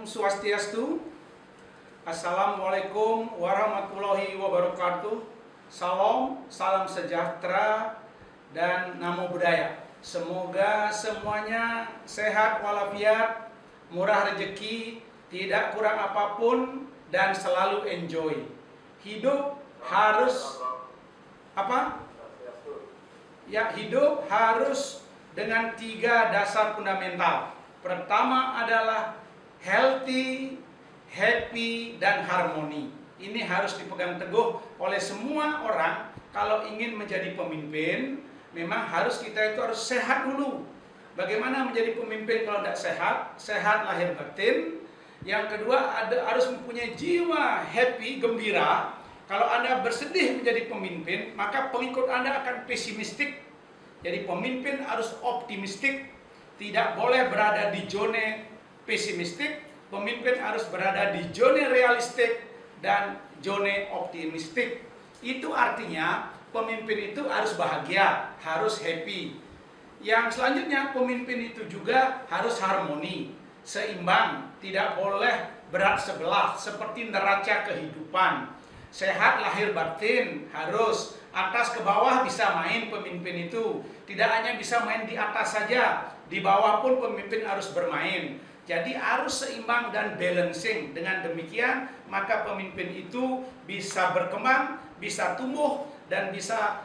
Swastiastu. Assalamualaikum warahmatullahi wabarakatuh. Salam, salam sejahtera dan namo buddhaya. Semoga semuanya sehat walafiat, murah rezeki, tidak kurang apapun dan selalu enjoy. Hidup harus apa? Ya, hidup harus dengan 3 dasar fundamental. Pertama adalah healthy, happy, dan harmoni. Ini harus dipegang teguh oleh semua orang. Kalau ingin menjadi pemimpin, memang kita itu harus sehat dulu. Bagaimana menjadi pemimpin kalau tidak sehat? Sehat lahir batin. Yang kedua, harus mempunyai jiwa happy, gembira. Kalau Anda bersedih menjadi pemimpin, maka pengikut Anda akan pesimistik. Jadi pemimpin harus optimistik, tidak boleh berada di zona pesimistik. Pemimpin harus berada di zona realistik dan zona optimistik. Itu artinya pemimpin itu harus bahagia, harus happy. Yang selanjutnya, pemimpin itu juga harus harmoni, seimbang, tidak boleh berat sebelah seperti neraca kehidupan. Sehat lahir batin, harus atas ke bawah bisa main pemimpin itu. Tidak hanya bisa main di atas saja, di bawah pun pemimpin harus bermain. Jadi harus seimbang dan balancing. Dengan demikian, maka pemimpin itu bisa berkembang, bisa tumbuh, dan bisa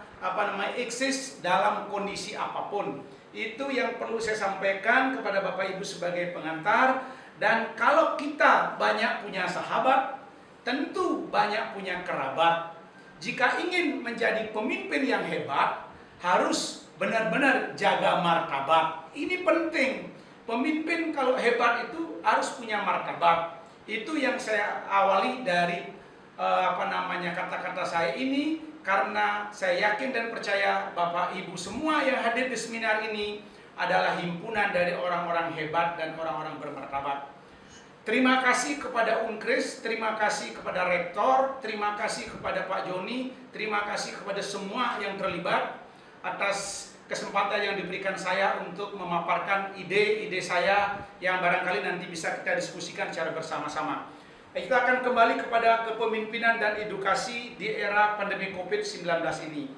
eksis dalam kondisi apapun. Itu yang perlu saya sampaikan kepada Bapak Ibu sebagai pengantar. Dan kalau kita banyak punya sahabat, tentu banyak punya kerabat. Jika ingin menjadi pemimpin yang hebat, harus benar-benar jaga martabat. Ini penting. Pemimpin kalau hebat itu harus punya martabat. Itu yang saya awali dari kata-kata saya ini, karena saya yakin dan percaya Bapak Ibu semua yang hadir di seminar ini adalah himpunan dari orang-orang hebat dan orang-orang bermartabat. Terima kasih kepada Unkris, terima kasih kepada Rektor, terima kasih kepada Pak Joni, terima kasih kepada semua yang terlibat atas kesempatan yang diberikan saya untuk memaparkan ide-ide saya yang barangkali nanti bisa kita diskusikan secara bersama-sama. Kita akan kembali kepada kepemimpinan dan edukasi di era pandemi COVID-19 ini.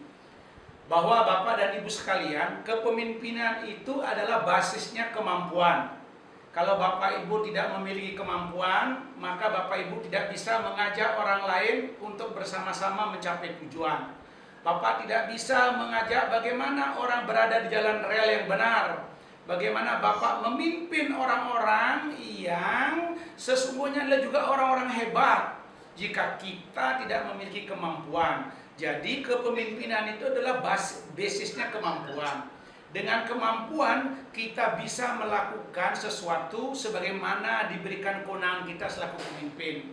Bahwa Bapak dan Ibu sekalian, kepemimpinan itu adalah basisnya kemampuan. Kalau Bapak Ibu tidak memiliki kemampuan, maka Bapak Ibu tidak bisa mengajak orang lain untuk bersama-sama mencapai tujuan. Bapak tidak bisa mengajak bagaimana orang berada di jalan rel yang benar. Bagaimana Bapak memimpin orang-orang yang sesungguhnya adalah juga orang-orang hebat jika kita tidak memiliki kemampuan. Jadi kepemimpinan itu adalah basisnya kemampuan. Dengan kemampuan kita bisa melakukan sesuatu sebagaimana diberikan kewenangan kita selaku pemimpin.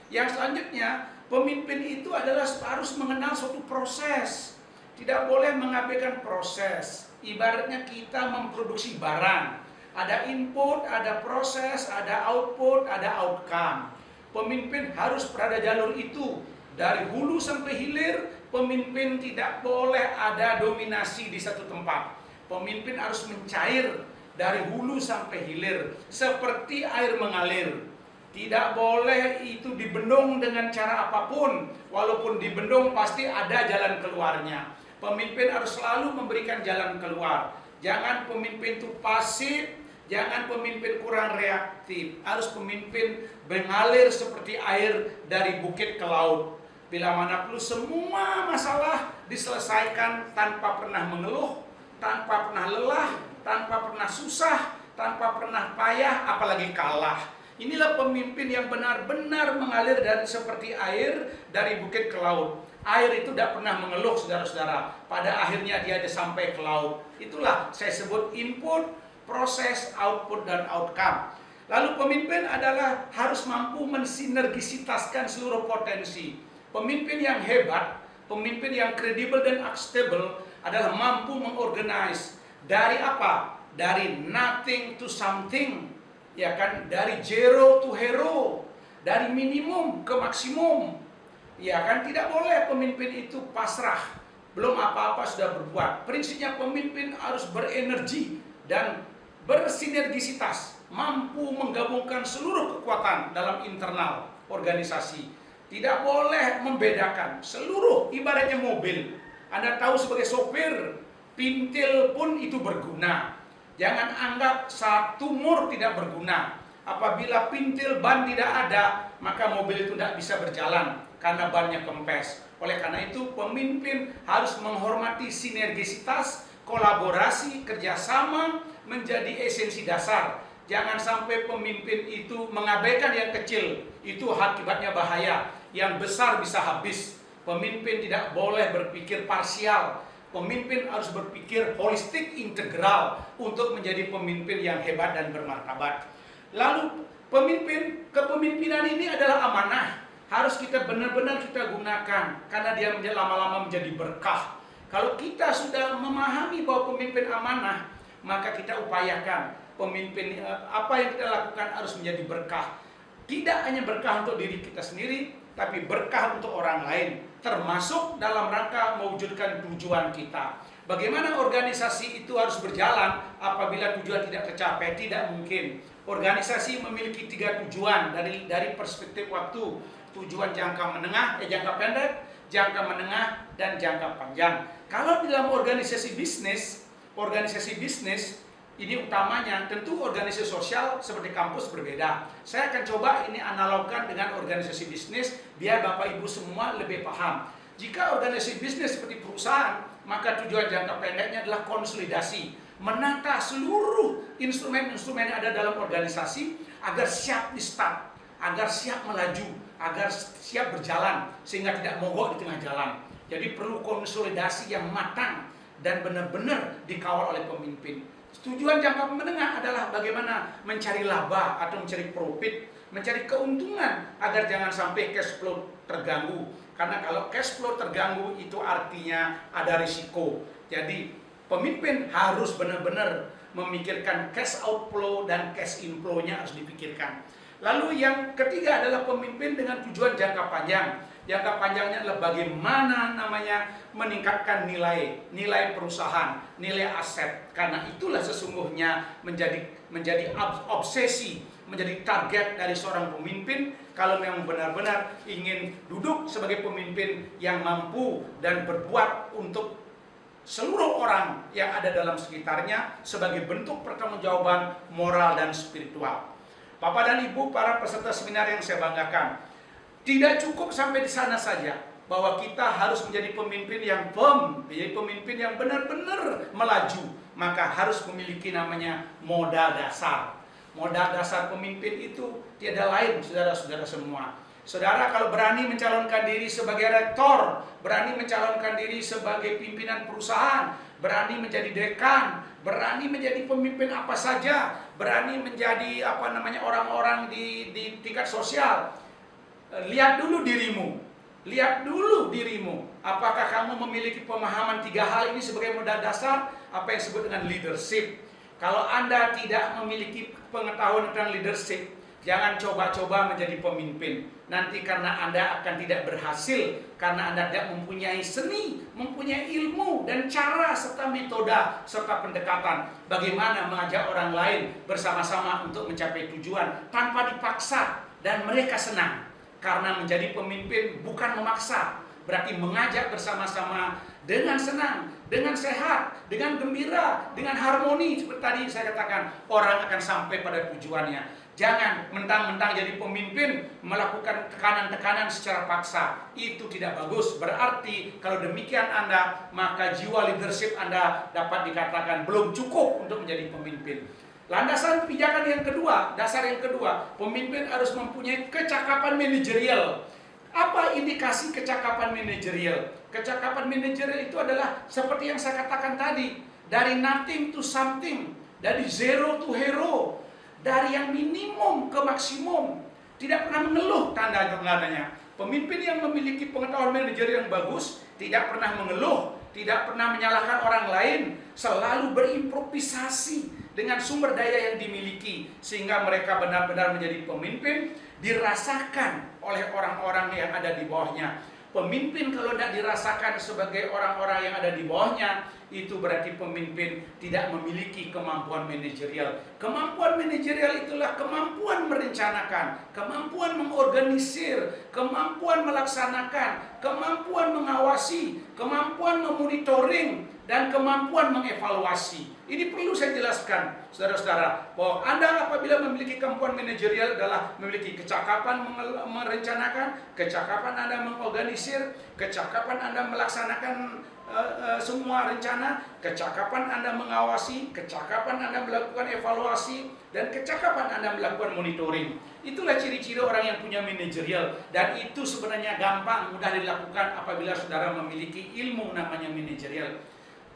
Yang selanjutnya, pemimpin itu adalah harus mengenal suatu proses. Tidak boleh mengabaikan proses. Ibaratnya kita memproduksi barang. Ada input, ada proses, ada output, ada outcome. Pemimpin harus berada jalur itu. Dari hulu sampai hilir, pemimpin tidak boleh ada dominasi di satu tempat. Pemimpin harus mencair dari hulu sampai hilir, seperti air mengalir. Tidak boleh itu dibendung dengan cara apapun. Walaupun dibendung pasti ada jalan keluarnya. Pemimpin harus selalu memberikan jalan keluar. Jangan pemimpin itu pasif, jangan pemimpin kurang reaktif. Harus pemimpin mengalir seperti air dari bukit ke laut. Bila mana perlu semua masalah diselesaikan tanpa pernah mengeluh, tanpa pernah lelah, tanpa pernah susah, tanpa pernah payah, apalagi kalah. Inilah pemimpin yang benar-benar mengalir dari seperti air dari bukit ke laut. Air itu tidak pernah mengeluh, saudara-saudara. Pada akhirnya dia sampai ke laut. Itulah saya sebut input, proses, output, dan outcome. Lalu pemimpin adalah harus mampu mensinergisitaskan seluruh potensi. Pemimpin yang hebat, pemimpin yang kredibel dan akuntabel adalah mampu mengorganize dari apa? Dari nothing to something, ya kan? Dari zero to hero, dari minimum ke maksimum, ya kan? Tidak boleh pemimpin itu pasrah, belum apa-apa sudah berbuat. Prinsipnya pemimpin harus berenergi dan bersinergisitas, mampu menggabungkan seluruh kekuatan dalam internal organisasi. Tidak boleh membedakan seluruh, ibaratnya mobil. Anda tahu sebagai sopir, pintil pun itu berguna. Jangan anggap satu mur tidak berguna. Apabila pintil ban tidak ada, maka mobil itu tidak bisa berjalan karena bannya kempes. Oleh karena itu, pemimpin harus menghormati sinergisitas, kolaborasi, kerjasama menjadi esensi dasar. Jangan sampai pemimpin itu mengabaikan yang kecil, itu akibatnya bahaya. Yang besar bisa habis. Pemimpin tidak boleh berpikir parsial. Pemimpin harus berpikir holistik, integral untuk menjadi pemimpin yang hebat dan bermartabat. Lalu kepemimpinan ini adalah amanah. Harus kita benar-benar kita gunakan karena dia lama-lama menjadi berkah. Kalau kita sudah memahami bahwa pemimpin amanah, maka kita upayakan pemimpin apa yang kita lakukan harus menjadi berkah. Tidak hanya berkah untuk diri kita sendiri, tapi berkah untuk orang lain, termasuk dalam rangka mewujudkan tujuan kita. Bagaimana organisasi itu harus berjalan apabila tujuan tidak tercapai? Tidak mungkin. Organisasi memiliki 3 tujuan dari perspektif waktu. Tujuan jangka pendek, jangka menengah, dan jangka panjang. Kalau dalam organisasi bisnis ini utamanya tentu organisasi sosial seperti kampus berbeda. Saya akan coba ini analogkan dengan organisasi bisnis biar Bapak Ibu semua lebih paham. Jika organisasi bisnis seperti perusahaan, maka tujuan jangka pendeknya adalah konsolidasi, menata seluruh instrumen-instrumen yang ada dalam organisasi agar siap di start, agar siap melaju, agar siap berjalan sehingga tidak mogok di tengah jalan. Jadi perlu konsolidasi yang matang dan benar-benar dikawal oleh pemimpin. Tujuan jangka menengah adalah bagaimana mencari laba atau mencari profit, mencari keuntungan agar jangan sampai cash flow terganggu. Karena kalau cash flow terganggu itu artinya ada risiko. Jadi pemimpin harus benar-benar memikirkan cash outflow dan cash inflow-nya harus dipikirkan. Lalu yang ketiga adalah pemimpin dengan tujuan jangka panjang. Jangka panjangnya adalah bagaimana meningkatkan nilai perusahaan, nilai aset. Karena itulah sesungguhnya menjadi obsesi, menjadi target dari seorang pemimpin kalau memang benar-benar ingin duduk sebagai pemimpin yang mampu dan berbuat untuk seluruh orang yang ada dalam sekitarnya sebagai bentuk pertanggungjawaban moral dan spiritual. Bapak dan Ibu, para peserta seminar yang saya banggakan, tidak cukup sampai di sana saja bahwa kita harus menjadi pemimpin yang firm, menjadi pemimpin yang benar-benar melaju, maka harus memiliki namanya modal dasar. Modal dasar pemimpin itu tiada lain, saudara-saudara semua. Saudara kalau berani mencalonkan diri sebagai rektor, berani mencalonkan diri sebagai pimpinan perusahaan, berani menjadi dekan, berani menjadi pemimpin apa saja, berani menjadi orang-orang di tingkat sosial. Lihat dulu dirimu. Apakah kamu memiliki pemahaman 3 hal ini sebagai modal dasar? Apa yang disebut dengan leadership. Kalau Anda tidak memiliki pengetahuan tentang leadership, jangan coba-coba menjadi pemimpin. Nanti karena Anda akan tidak berhasil, karena Anda tidak mempunyai seni, mempunyai ilmu dan cara serta metode serta pendekatan bagaimana mengajak orang lain bersama-sama untuk mencapai tujuan tanpa dipaksa dan mereka senang. Karena menjadi pemimpin bukan memaksa, berarti mengajak bersama-sama dengan senang, dengan sehat, dengan gembira, dengan harmoni. Seperti tadi saya katakan, orang akan sampai pada tujuannya. Jangan mentang-mentang jadi pemimpin melakukan tekanan-tekanan secara paksa. Itu tidak bagus. Berarti kalau demikian Anda, maka jiwa leadership Anda dapat dikatakan belum cukup untuk menjadi pemimpin. Landasan pijakan yang kedua, dasar yang kedua, pemimpin harus mempunyai kecakapan manajerial. Apa indikasi kecakapan manajerial? Kecakapan manajerial itu adalah seperti yang saya katakan tadi, dari nothing to something, dari zero to hero, dari yang minimum ke maksimum, tidak pernah mengeluh tanda-tandanya. Pemimpin yang memiliki pengetahuan manajerial yang bagus tidak pernah mengeluh, tidak pernah menyalahkan orang lain, selalu berimprovisasi dengan sumber daya yang dimiliki sehingga mereka benar-benar menjadi pemimpin dirasakan oleh orang-orang yang ada di bawahnya. Pemimpin kalau tidak dirasakan sebagai orang-orang yang ada di bawahnya, itu berarti pemimpin tidak memiliki kemampuan manajerial. Kemampuan manajerial itulah kemampuan merencanakan, kemampuan mengorganisir, kemampuan melaksanakan, kemampuan mengawasi, kemampuan memonitoring, dan kemampuan mengevaluasi. Ini perlu saya jelaskan, saudara-saudara, bahwa Anda apabila memiliki kemampuan manajerial adalah memiliki kecakapan merencanakan, kecakapan Anda mengorganisir, kecakapan Anda melaksanakan semua rencana, kecakapan Anda mengawasi, kecakapan Anda melakukan evaluasi, dan kecakapan Anda melakukan monitoring. Itulah ciri-ciri orang yang punya manajerial, dan itu sebenarnya gampang, mudah dilakukan apabila saudara memiliki ilmu namanya manajerial.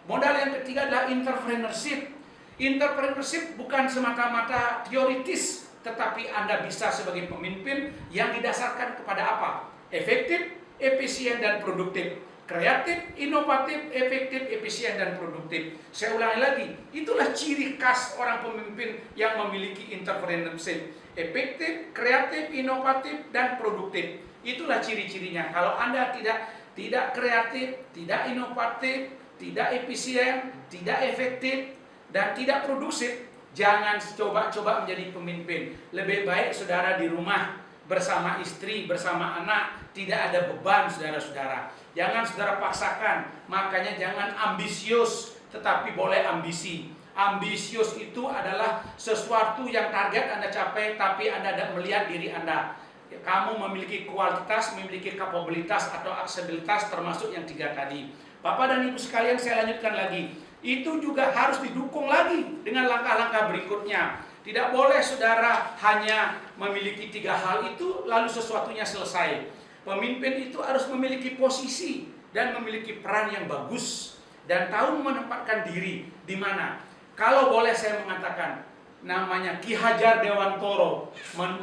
Modal yang ketiga adalah entrepreneurship. Entrepreneurship bukan semata-mata teoritis, tetapi Anda bisa sebagai pemimpin yang didasarkan kepada apa? Efektif, efisien, dan produktif. Kreatif, inovatif, efektif, efisien, dan produktif. Saya ulangi lagi, itulah ciri khas orang pemimpin yang memiliki entrepreneurship. Efektif, kreatif, inovatif, dan produktif. Itulah ciri-cirinya. Kalau Anda tidak kreatif, tidak inovatif, tidak efisien, tidak efektif, dan tidak produktif, jangan coba-coba menjadi pemimpin. Lebih baik saudara di rumah bersama istri, bersama anak, tidak ada beban saudara-saudara. Jangan saudara paksakan, makanya jangan ambisius, tetapi boleh ambisi. Ambisius itu adalah sesuatu yang target Anda capai, tapi Anda tidak melihat diri Anda. Kamu memiliki kualitas, memiliki kapabilitas atau aksesibilitas, termasuk yang 3 tadi. Bapak dan Ibu sekalian, saya lanjutkan lagi. Itu juga harus didukung lagi dengan langkah-langkah berikutnya. Tidak boleh saudara hanya memiliki 3 hal itu lalu sesuatunya selesai. Pemimpin itu harus memiliki posisi dan memiliki peran yang bagus dan tahu menempatkan diri di mana. Kalau boleh saya mengatakan, namanya Ki Hajar Dewantoro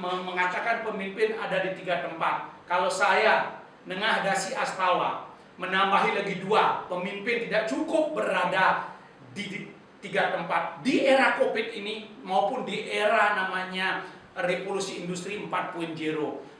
mengatakan pemimpin ada di 3 tempat. Kalau saya Nengah Dasi Astawa menambahi lagi 2, pemimpin tidak cukup berada di 3 tempat. Di era COVID ini maupun di era namanya revolusi industri 4.0,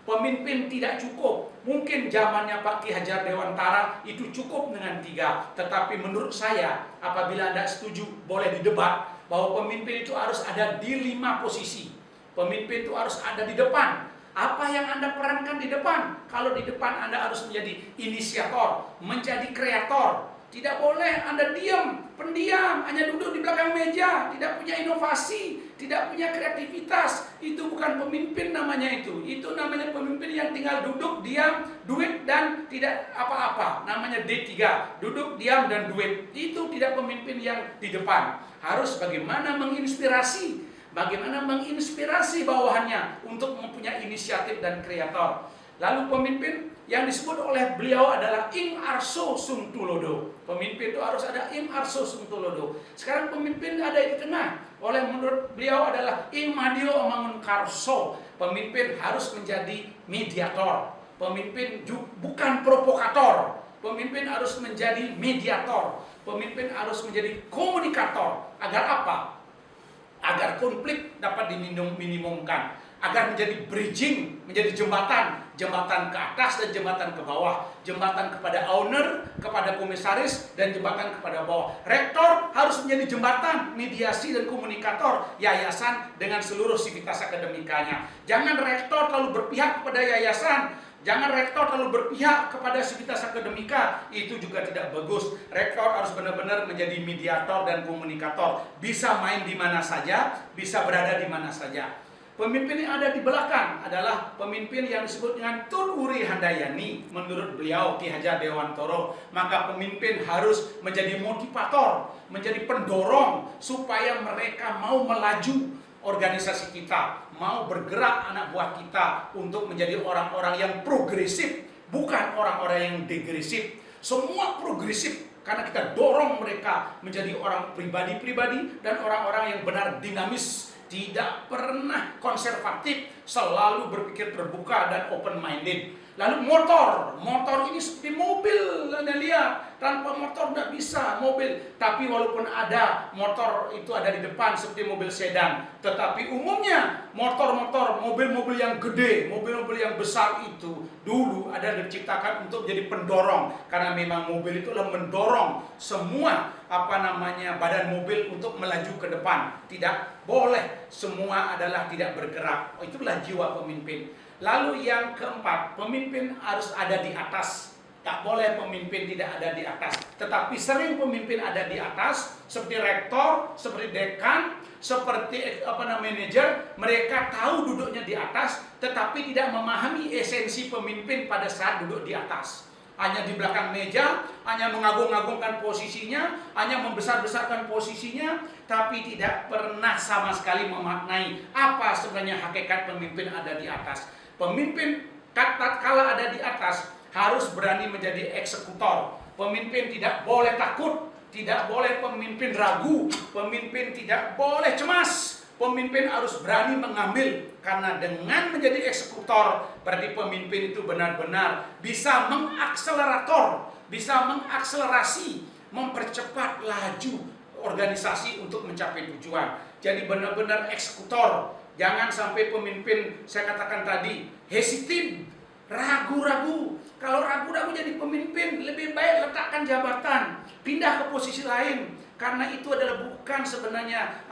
pemimpin tidak cukup. Mungkin zamannya Pak Ki Hajar Dewantara itu cukup dengan 3. Tetapi menurut saya, apabila Anda setuju, boleh didebat bahwa pemimpin itu harus ada di 5 posisi. Pemimpin itu harus ada di depan. Apa yang Anda perankan di depan? Kalau di depan Anda harus menjadi inisiator, menjadi kreator. Tidak boleh Anda diam, pendiam, hanya duduk di belakang meja, tidak punya inovasi, tidak punya kreativitas. Itu bukan pemimpin namanya itu. Itu namanya pemimpin yang tinggal duduk, diam, duit, dan tidak apa-apa. Namanya D3, duduk, diam, dan duit. Itu tidak pemimpin yang di depan. Harus bagaimana menginspirasi, bagaimana menginspirasi bawahannya untuk mempunyai inisiatif dan kreator. Lalu pemimpin yang disebut oleh beliau adalah Ing Arso Sungtulodo. Pemimpin itu harus ada Ing Arso Sungtulodo. Sekarang pemimpin ada di tengah. Oleh menurut beliau adalah Ing Madio Mangunkarso. Pemimpin harus menjadi mediator. Pemimpin bukan provokator. Pemimpin harus menjadi mediator. Pemimpin harus menjadi komunikator. Agar apa? Agar konflik dapat diminimumkan, agar menjadi bridging, menjadi jembatan ke atas dan jembatan ke bawah, jembatan kepada owner, kepada komisaris, dan jembatan kepada bawah. Rektor harus menjadi jembatan, mediasi dan komunikator yayasan dengan seluruh sivitas akademikanya. Jangan rektor terlalu berpihak kepada yayasan, jangan rektor terlalu berpihak kepada sivitas akademika, itu juga tidak bagus. Rektor harus benar-benar menjadi mediator dan komunikator, bisa main di mana saja, bisa berada di mana saja. Pemimpin yang ada di belakang adalah pemimpin yang disebut dengan Tun Wuri Handayani. Menurut beliau Ki Hajar Dewantoro, maka pemimpin harus menjadi motivator, menjadi pendorong supaya mereka mau melaju organisasi kita, mau bergerak anak buah kita untuk menjadi orang-orang yang progresif, bukan orang-orang yang degresif. Semua progresif karena kita dorong mereka menjadi orang pribadi-pribadi dan orang-orang yang benar dinamis, tidak pernah konservatif, selalu berpikir terbuka dan open minded. Lalu motor ini seperti mobil, Anda lihat, tanpa motor tidak bisa mobil. Tapi walaupun ada motor itu ada di depan seperti mobil sedan, tetapi umumnya motor-motor, mobil-mobil yang gede, mobil-mobil yang besar itu dulu ada diciptakan untuk jadi pendorong, karena memang mobil itu adalah mendorong semua badan mobil untuk melaju ke depan. Tidak boleh semua adalah tidak bergerak. Itulah jiwa pemimpin. Lalu yang keempat, pemimpin harus ada di atas. Tak boleh pemimpin tidak ada di atas. Tetapi sering pemimpin ada di atas, seperti rektor, seperti dekan, seperti manajer. Mereka tahu duduknya di atas, tetapi tidak memahami esensi pemimpin pada saat duduk di atas. Hanya di belakang meja, hanya mengagung-agungkan posisinya, hanya membesar-besarkan posisinya, tapi tidak pernah sama sekali memaknai apa sebenarnya hakikat pemimpin ada di atas. Pemimpin tatkala ada di atas harus berani menjadi eksekutor. Pemimpin tidak boleh takut, tidak boleh pemimpin ragu, pemimpin tidak boleh cemas. Pemimpin harus berani mengambil, karena dengan menjadi eksekutor berarti pemimpin itu benar-benar bisa mengakselerator, bisa mengakselerasi, mempercepat laju organisasi untuk mencapai tujuan. Jadi benar-benar eksekutor. Jangan sampai pemimpin, saya katakan tadi, hesitant, ragu-ragu. Kalau ragu-ragu jadi pemimpin, lebih baik letakkan jabatan, pindah ke posisi lain. Karena itu adalah bukan sebenarnya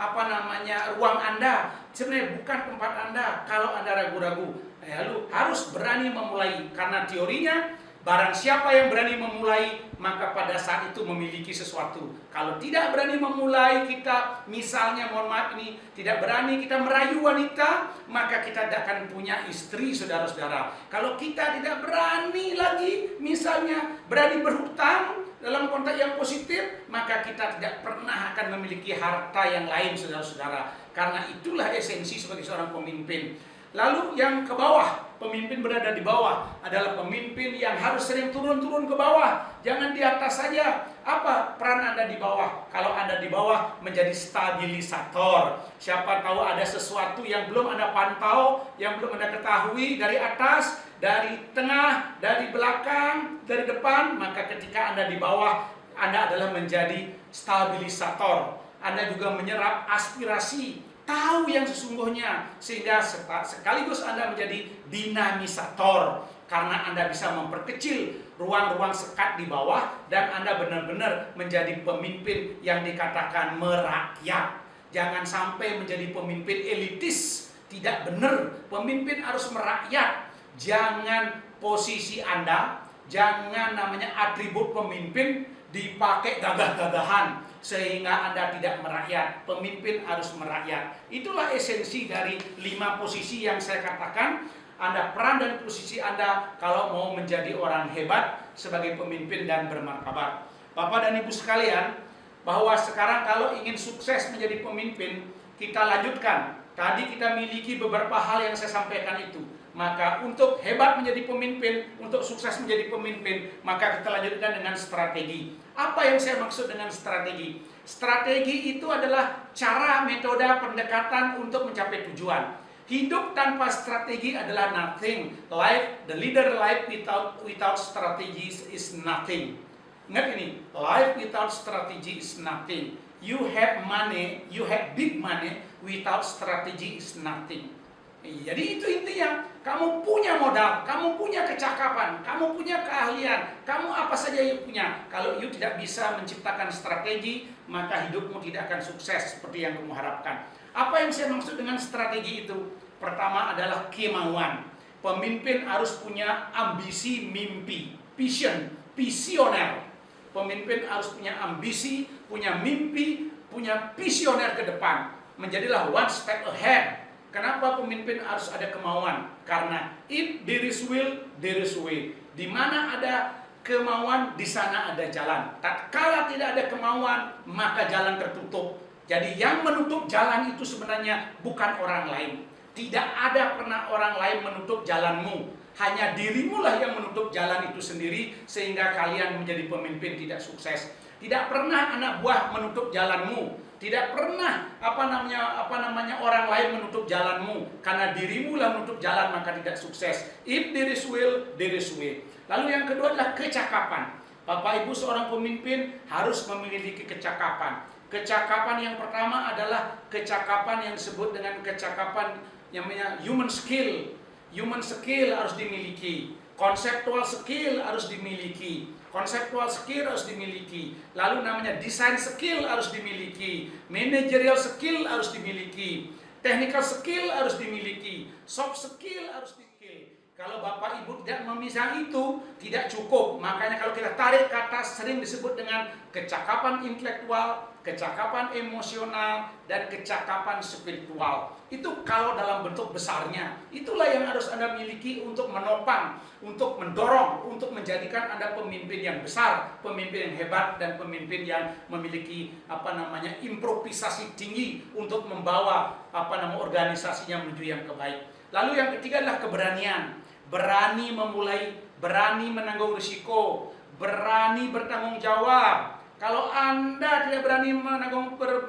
ruang Anda, sebenarnya bukan tempat Anda. Kalau Anda ragu-ragu, lalu harus berani memulai. Karena teorinya, barang siapa yang berani memulai, maka pada saat itu memiliki sesuatu. Kalau tidak berani memulai, kita misalnya, mohon maaf ini, tidak berani kita merayu wanita, maka kita tidak akan punya istri, saudara-saudara. Kalau kita tidak berani lagi, misalnya berani berhutang, dalam konteks yang positif, maka kita tidak pernah akan memiliki harta yang lain, saudara-saudara. Karena itulah esensi sebagai seorang pemimpin. Lalu yang ke bawah, pemimpin berada di bawah adalah pemimpin yang harus sering turun-turun ke bawah. Jangan di atas saja. Apa peran Anda di bawah? Kalau Anda di bawah menjadi stabilisator. Siapa tahu ada sesuatu yang belum Anda pantau, yang belum Anda ketahui dari atas, dari tengah, dari belakang, dari depan. Maka ketika Anda di bawah, Anda adalah menjadi stabilisator. Anda juga menyerap aspirasi, tahu yang sesungguhnya, sehingga sekaligus Anda menjadi dinamisator, karena Anda bisa memperkecil ruang-ruang sekat di bawah, dan Anda benar-benar menjadi pemimpin yang dikatakan merakyat. Jangan sampai menjadi pemimpin elitis, tidak benar. Pemimpin harus merakyat. Jangan posisi Anda, jangan atribut pemimpin dipakai gagah-gagahan sehingga Anda tidak merakyat. Pemimpin harus merakyat. Itulah esensi dari 5 posisi yang saya katakan. Anda peran dan posisi Anda kalau mau menjadi orang hebat sebagai pemimpin dan bermartabat. Bapak dan Ibu sekalian, bahwa sekarang kalau ingin sukses menjadi pemimpin, kita lanjutkan. Tadi kita miliki beberapa hal yang saya sampaikan itu. Maka untuk hebat menjadi pemimpin, untuk sukses menjadi pemimpin, maka kita lanjutkan dengan strategi. Apa yang saya maksud dengan strategi? Strategi itu adalah cara, metode, pendekatan untuk mencapai tujuan. Hidup tanpa strategi adalah nothing. The leader life without strategies is nothing. Ingat ini, life without strategy is nothing. You have money, you have big money, without strategy is nothing. Jadi itu intinya, kamu punya modal, kamu punya kecakapan, kamu punya keahlian, kamu apa saja yang punya. Kalau you tidak bisa menciptakan strategi, maka hidupmu tidak akan sukses seperti yang kamu harapkan. Apa yang saya maksud dengan strategi itu? Pertama adalah kemauan. Pemimpin harus punya ambisi, mimpi, vision, visioner. Pemimpin harus punya ambisi, punya mimpi, punya visioner ke depan. Menjadilah one step ahead. Kenapa pemimpin harus ada kemauan? Karena if there is will, there is way. Di mana ada kemauan, di sana ada jalan. Tatkala tidak ada kemauan, maka jalan tertutup. Jadi yang menutup jalan itu sebenarnya bukan orang lain. Tidak ada pernah orang lain menutup jalanmu. Hanya dirimu lah yang menutup jalan itu sendiri, sehingga kalian menjadi pemimpin tidak sukses. Tidak pernah anak buah menutup jalanmu. Tidak pernah apa namanya orang lain menutup jalanmu, karena dirimu lah menutup jalan maka tidak sukses. If there is will, there is way. Lalu yang kedua adalah kecakapan. Bapak Ibu seorang pemimpin harus memiliki kecakapan. Kecakapan yang pertama adalah kecakapan yang disebut dengan kecakapan yang namanya human skill. Human skill harus dimiliki. Conceptual skill harus dimiliki. Conceptual skill harus dimiliki. Lalu namanya design skill harus dimiliki. Managerial skill harus dimiliki. Technical skill harus dimiliki. Soft skill harus dimiliki. Kalau Bapak Ibu tidak memisah itu, tidak cukup. Makanya kalau kita tarik ke atas sering disebut dengan kecakapan intelektual, kecakapan emosional, dan kecakapan spiritual. Itu kalau dalam bentuk besarnya. Itulah yang harus Anda miliki untuk menopang, untuk mendorong, untuk menjadikan Anda pemimpin yang besar, pemimpin yang hebat, dan pemimpin yang memiliki improvisasi tinggi untuk membawa organisasinya menuju yang kebaik. Lalu yang ketiga adalah keberanian. Berani memulai, berani menanggung risiko, berani bertanggung jawab. Kalau Anda tidak berani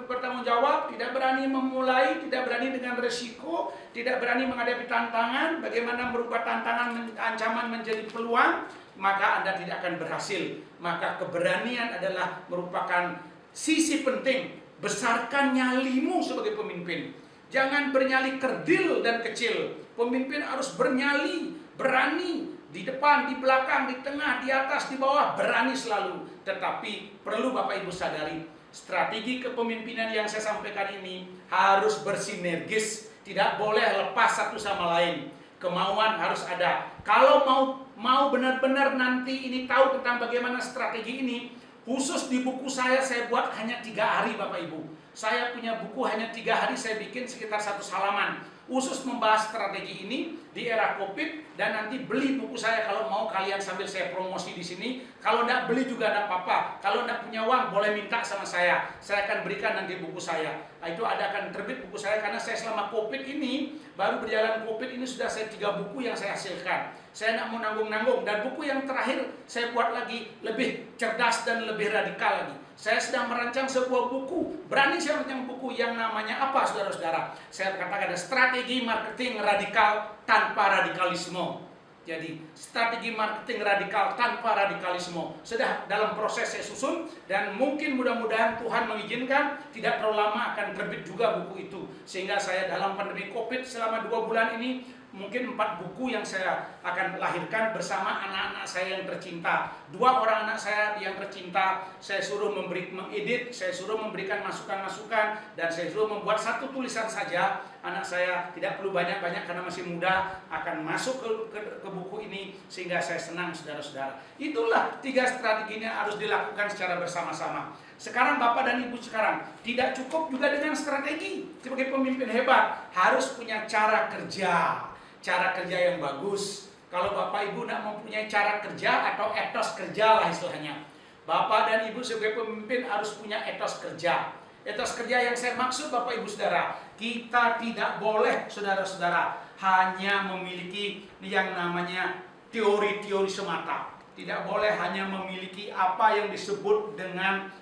bertanggung jawab, tidak berani memulai, tidak berani dengan risiko, tidak berani menghadapi tantangan, bagaimana merubah tantangan ancaman menjadi peluang, maka Anda tidak akan berhasil. Maka keberanian adalah merupakan sisi penting. Besarkan nyalimu sebagai pemimpin. Jangan bernyali kerdil dan kecil. Pemimpin harus bernyali, berani, di depan, di belakang, di tengah, di atas, di bawah, berani selalu. Tetapi perlu Bapak Ibu sadari, strategi kepemimpinan yang saya sampaikan ini harus bersinergis, tidak boleh lepas satu sama lain. Kemauan harus ada. Kalau mau benar-benar nanti ini tahu tentang bagaimana strategi ini, khusus di buku saya buat hanya 3 hari Bapak Ibu. Saya punya buku hanya 3 hari, saya bikin sekitar 1 halaman. Khusus membahas strategi ini di era COVID, dan nanti beli buku saya kalau mau kalian sambil saya promosi di sini. Kalau tidak beli juga tidak apa-apa. Kalau tidak punya uang boleh minta sama saya akan berikan nanti buku saya. Nah, itu akan terbit buku saya karena saya selama COVID ini, baru berjalan COVID ini sudah 3 buku yang saya hasilkan. Saya tidak mau nanggung-nanggung, dan buku yang terakhir saya buat lagi lebih cerdas dan lebih radikal lagi. Saya sedang merancang sebuah buku. Berani saya merancang buku yang namanya apa, saudara-saudara? Saya katakan ada strategi marketing radikal tanpa radikalisme. Jadi strategi marketing radikal tanpa radikalisme sudah dalam proses saya susun, dan mungkin mudah-mudahan Tuhan mengizinkan tidak terlalu lama akan terbit juga buku itu. Sehingga saya dalam pandemi COVID selama 2 bulan ini, mungkin 4 buku yang saya akan lahirkan bersama anak-anak saya yang tercinta. 2 orang anak saya yang tercinta, saya suruh mengedit, saya suruh memberikan masukan-masukan, dan saya suruh membuat 1 tulisan saja. Anak saya tidak perlu banyak-banyak karena masih muda, akan masuk ke buku ini, sehingga saya senang, saudara-saudara. Itulah 3 strateginya harus dilakukan secara bersama-sama. Sekarang Bapak dan Ibu sekarang tidak cukup juga dengan strategi. Sebagai pemimpin hebat harus punya cara kerja yang bagus. Kalau Bapak Ibu tidak mempunyai cara kerja atau etos kerja lah istilahnya, Bapak dan Ibu sebagai pemimpin harus punya etos kerja. Etos kerja yang saya maksud Bapak Ibu Saudara, kita tidak boleh saudara-saudara hanya memiliki yang namanya teori-teori semata. Tidak boleh hanya memiliki apa yang disebut dengan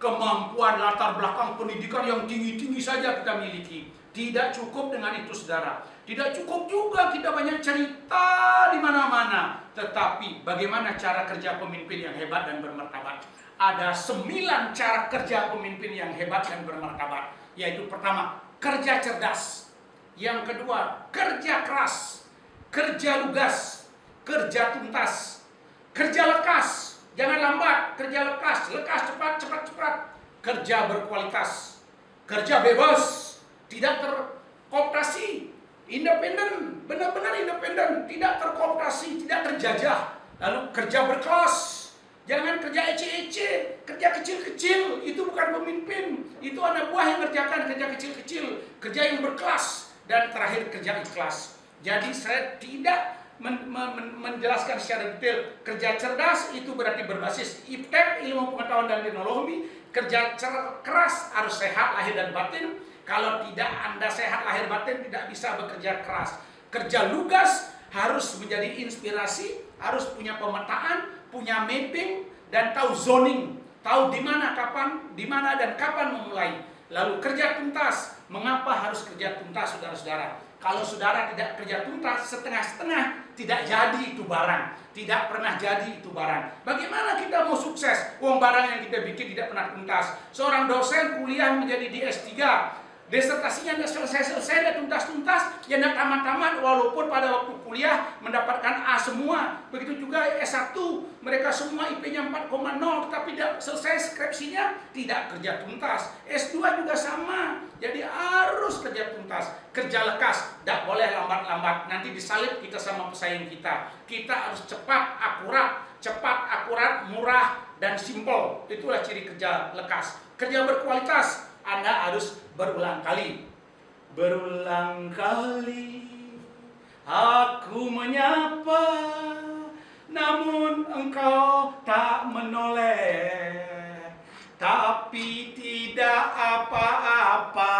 kemampuan latar belakang pendidikan yang tinggi-tinggi saja kita miliki. Tidak cukup dengan itu, saudara. Tidak cukup juga kita banyak cerita di mana-mana. Tetapi bagaimana cara kerja pemimpin yang hebat dan bermartabat? Ada 9 cara kerja pemimpin yang hebat dan bermartabat. Yaitu pertama, kerja cerdas. Yang kedua, kerja keras. Kerja lugas. Kerja tuntas. Kerja lekas. Jangan lambat, kerja lekas. Lekas, cepat, cepat, cepat. Kerja berkualitas. Kerja bebas. Tidak terkooptasi, independen, benar-benar independen, tidak terkooptasi, tidak terjajah. Lalu kerja berkelas, jangan kerja ece-ece, kerja kecil-kecil, itu bukan pemimpin, itu anak buah yang ngerjakan kerja kecil-kecil, kerja yang berkelas, dan terakhir kerja ikhlas. Jadi saya tidak menjelaskan secara detail. Kerja cerdas itu berarti berbasis iptek, ilmu pengetahuan dan teknologi. Kerja keras harus sehat lahir dan batin. Kalau tidak Anda sehat lahir batin, tidak bisa bekerja keras. Kerja lugas harus menjadi inspirasi, harus punya pemetaan, punya mapping, dan tahu zoning, tahu di mana, kapan, di mana dan kapan memulai. Lalu kerja tuntas. Mengapa harus kerja tuntas, saudara-saudara? Kalau saudara tidak kerja tuntas, setengah-setengah, tidak jadi itu barang. Tidak pernah jadi itu barang. Bagaimana kita mau sukses? Uang barang yang kita bikin tidak pernah tuntas. Seorang dosen kuliah menjadi di S3, disertasinya tidak selesai-selesai dan tuntas-tuntas, ya tidak tamat-tamat, walaupun pada waktu kuliah mendapatkan A semua. Begitu juga S1, mereka semua IP-nya 4,0, tapi tidak selesai skripsinya, tidak kerja tuntas. S2 juga sama, jadi harus kerja tuntas, kerja lekas, tidak boleh lambat-lambat, nanti disalib kita sama pesaing kita. Kita harus cepat, akurat, murah, dan simpel. Itulah ciri kerja lekas. Kerja berkualitas, Anda harus berulang kali. Berulang kali aku menyapa, namun engkau tak menoleh. Tapi tidak apa-apa,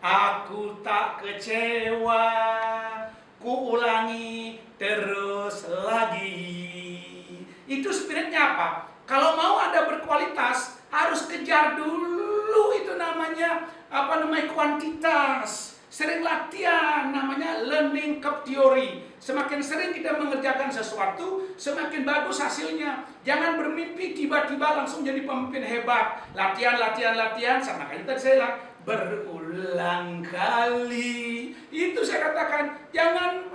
aku tak kecewa. Ku ulangi terus lagi. Itu spiritnya apa? Kalau mau Anda berkualitas, harus kejar dulu itu namanya kuantitas. Sering latihan, namanya learning curve theory. Semakin sering kita mengerjakan sesuatu, semakin bagus hasilnya. Jangan bermimpi tiba-tiba langsung jadi pemimpin hebat. Latihan, sama kayak tadi saya bilang, berulang kali. Itu saya katakan, jangan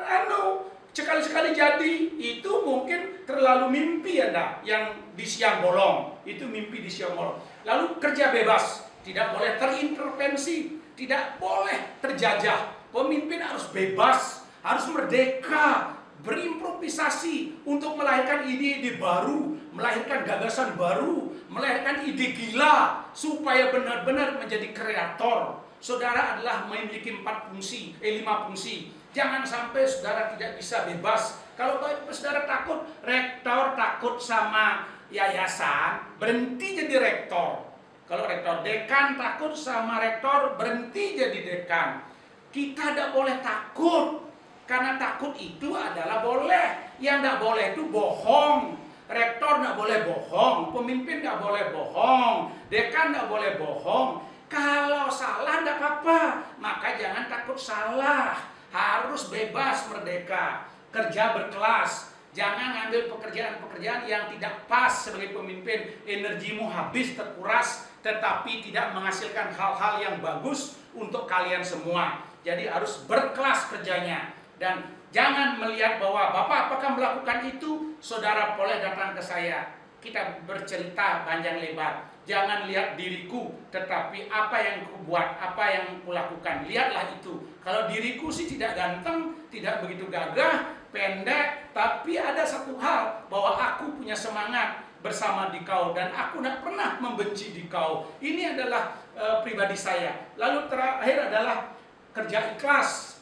sekali-sekali jadi. Itu mungkin terlalu mimpi Anda yang di siang bolong. Itu mimpi di siang bolong. Lalu kerja bebas, tidak boleh terintervensi, tidak boleh terjajah. Pemimpin harus bebas, harus merdeka, berimprovisasi untuk melahirkan ide-ide baru, melahirkan gagasan baru, melahirkan ide gila supaya benar-benar menjadi kreator. Saudara adalah memiliki 5 fungsi. Jangan sampai saudara tidak bisa bebas. Kalau saudara takut, rektor takut sama yayasan, berhenti jadi rektor. Kalau rektor, dekan takut sama rektor, berhenti jadi dekan. Kita tidak boleh takut, karena takut itu adalah boleh. Yang tidak boleh itu bohong. Rektor tidak boleh bohong, pemimpin tidak boleh bohong, dekan tidak boleh bohong. Kalau salah tidak apa-apa, maka jangan takut salah. Harus bebas, merdeka, kerja berkelas. Jangan ngambil pekerjaan-pekerjaan yang tidak pas sebagai pemimpin. Energimu habis, terkuras, tetapi tidak menghasilkan hal-hal yang bagus untuk kalian semua. Jadi harus berkelas kerjanya. Dan jangan melihat bahwa Bapak apakah melakukan itu, saudara boleh datang ke saya. Kita bercerita panjang lebar. Jangan lihat diriku, tetapi apa yang kubuat, apa yang kulakukan. Lihatlah itu. Kalau diriku sih tidak ganteng, tidak begitu gagah, pendek, tapi ada satu hal, bahwa aku punya semangat bersama dikau dan aku tidak pernah membenci dikau. Ini adalah pribadi saya. Lalu terakhir adalah kerja ikhlas.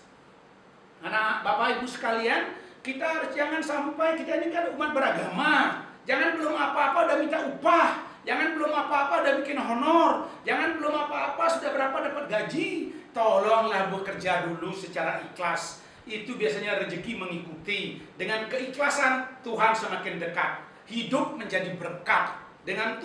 Anak Bapak Ibu sekalian, kita jangan sampai, kita ini kan umat beragama. Jangan belum apa-apa udah minta upah. Jangan belum apa-apa udah bikin honor. Jangan belum apa-apa sudah berapa dapat gaji. Tolonglah bekerja dulu secara ikhlas. Itu biasanya rezeki mengikuti. Dengan keikhlasan Tuhan semakin dekat. Hidup menjadi berkat. Dengan